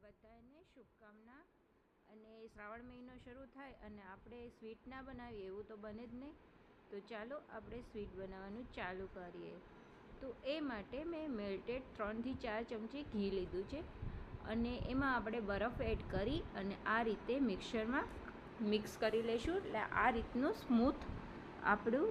બધાને શુભકામના। અને શ્રાવણ મહિનો શરૂ થાય અને આપણે સ્વીટ ના બનાવીએ એવું તો બને જ નહીં। તો ચાલો આપણે સ્વીટ બનાવવાનું ચાલુ કરીએ। તો એ માટે મેં મેલ્ટેડ 3 થી 4 ચમચી ઘી લીધું છે અને એમાં આપણે બરફ એડ કરી અને આ રીતે મિક્સરમાં મિક્સ કરી લઈશું। એટલે આ રીતનું સ્મૂથ આપણું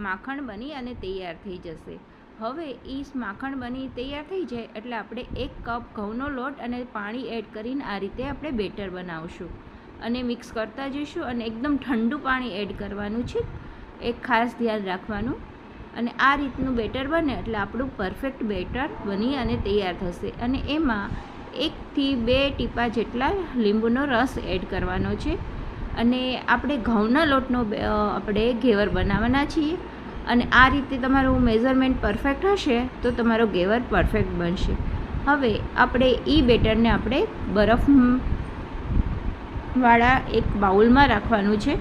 માખણ બની અને તૈયાર થઈ જશે। હવે એ માખણ બની તૈયાર થઈ જાય એટલે આપણે 1 કપ ઘઉંનો લોટ અને પાણી એડ કરીને આ રીતે આપણે બેટર બનાવશું અને મિક્સ કરતા જઈશું। અને એકદમ ઠંડુ પાણી એડ કરવાનું છે, એક ખાસ ધ્યાન રાખવાનું। અને આ રીતનું બેટર બને એટલે આપણું પરફેક્ટ બેટર બની અને તૈયાર થશે। અને એમાં 1 થી 2 ટીપા જેટલા લીંબુનો રસ એડ કરવાનો છે। અને આપણે ઘઉંના લોટનો આપણે ઘેવર બનાવવાના છીએ અને આ રીતે તમારું મેઝરમેન્ટ પરફેક્ટ હશે તો તમારો ઘેવર પરફેક્ટ બનશે। હવે આપણે એ બેટરને આપણે બરફવાળા એક બાઉલમાં રાખવાનું છે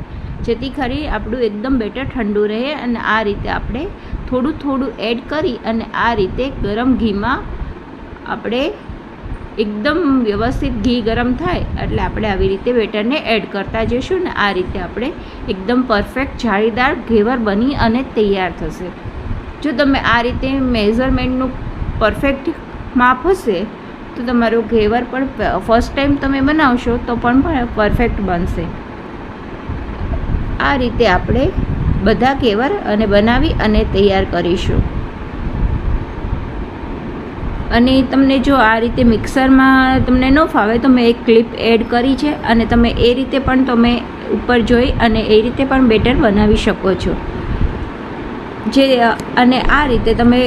જેથી કરી આપણું એકદમ બેટર ઠંડુ રહે। અને આ રીતે આપણે થોડું થોડું એડ કરી અને આ રીતે ગરમ ઘીમાં આપણે એકદમ વ્યવસ્થિત ઘી ગરમ થાય એટલે આપણે આવી રીતે બેટરને એડ કરતા જઈશું ને આ રીતે આપણે એકદમ પરફેક્ટ જાળીદાર ઘેવર બની અને તૈયાર થશે। જો તમે આ રીતે મેઝરમેન્ટનું પરફેક્ટ માપ હશે તો તમારું ઘેવર પણ ફર્સ્ટ ટાઈમ તમે બનાવશો તો પણ પરફેક્ટ બનશે। આ રીતે આપણે બધા ઘેવર અને બનાવી અને તૈયાર કરીશું। અને તમને જો આ રીતે મિક્સરમાં તમને ન ફાવે તો મેં એક ક્લિપ એડ કરી છે અને તમે એ રીતે પણ તમે ઉપર જોઈ અને એ રીતે પણ બેટર બનાવી શકો છો। અને આ રીતે તમે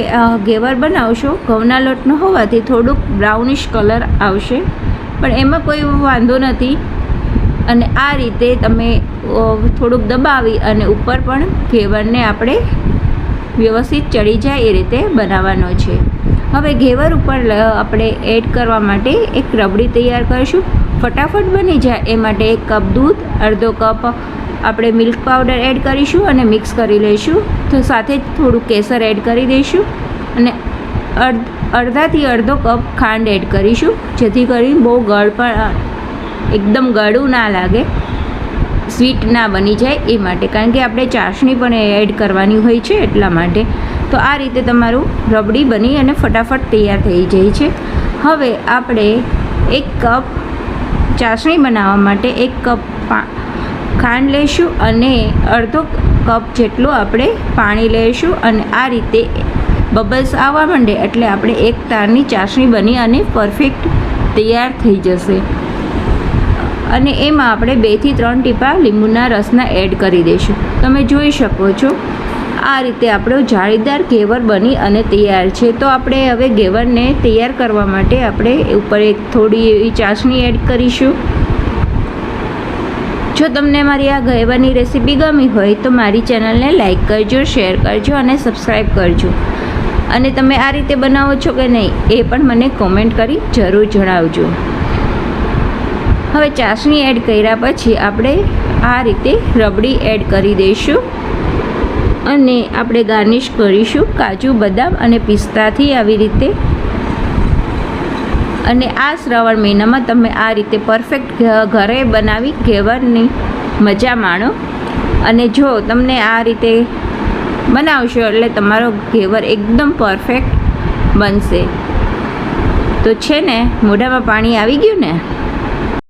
ઘેવર બનાવશો ઘઉંના લોટનો હોવાથી થોડુંક બ્રાઉનિશ કલર આવશે પણ એમાં કોઈ વાંધો નથી। અને આ રીતે તમે થોડુંક દબાવી અને ઉપર પણ ઘેવરને આપણે વ્યવસ્થિત ચડી જાય એ રીતે બનાવવાનો છે। હવે ઘેવર ઉપર આપણે એડ કરવા માટે એક રબડી તૈયાર કરીશું। ફટાફટ બની જાય એ માટે 1 કપ દૂધ, અડધો કપ આપણે મિલ્ક પાવડર એડ કરીશું અને મિક્સ કરી લઈશું। તો સાથે જ થોડું કેસર એડ કરી દઈશું અને અડધાથી અડધો કપ ખાંડ એડ કરીશું જેથી કરી બહુ ગળ પણ એકદમ ગળું ના લાગે, સ્વીટ ના બની જાય એ માટે, કારણ કે આપણે ચાસણી પણ એડ કરવાની હોય છે એટલા માટે। તો આ રીતે તમારું રબડી બની અને ફટાફટ તૈયાર થઈ જાય છે। હવે આપણે 1 કપ ચાસણી બનાવવા માટે 1 કપ ખાંડ લઈશું અને અડધો કપ જેટલું આપણે પાણી લઈશું અને આ રીતે બબલ્સ આવવા માંડે એટલે આપણે એક તારની ચાસણી બની અને પરફેક્ટ તૈયાર થઈ જશે। અને એમાં આપણે 2 થી 3 ટીપા લીંબુના રસના એડ કરી દઈશું। તમે જોઈ શકો છો આ રીતે આપણો જાળીદાર ઘેવર બની અને તૈયાર છે। તો આપણે હવે ઘેવરને તૈયાર કરવા માટે આપણે ઉપર એક થોડી એવી ચાસણી એડ કરીશું। જો તમને મારી આ ઘેવરની રેસીપી ગમી હોય તો મારી ચેનલને લાઈક કરજો, શેર કરજો અને સબસ્ક્રાઈબ કરજો। અને તમે આ રીતે બનાવો છો કે નહીં એ પણ મને કોમેન્ટ કરી જરૂર જણાવજો। હવે ચાસણી એડ કર્યા પછી આપણે આ રીતે રબડી એડ કરી દઈશું અને આપણે ગાર્નિશ કરીશું કાજુ, બદામ અને પિસ્તાથી આવી રીતે। અને આ શ્રાવણ મહિનામાં તમે આ રીતે પરફેક્ટ ઘરે બનાવી ઘેવરની મજા માણો। અને જો તમને આ રીતે બનાવશો એટલે તમારો ઘેવર એકદમ પરફેક્ટ બનશે। તો છે ને મોઢામાં પાણી આવી ગયું ને।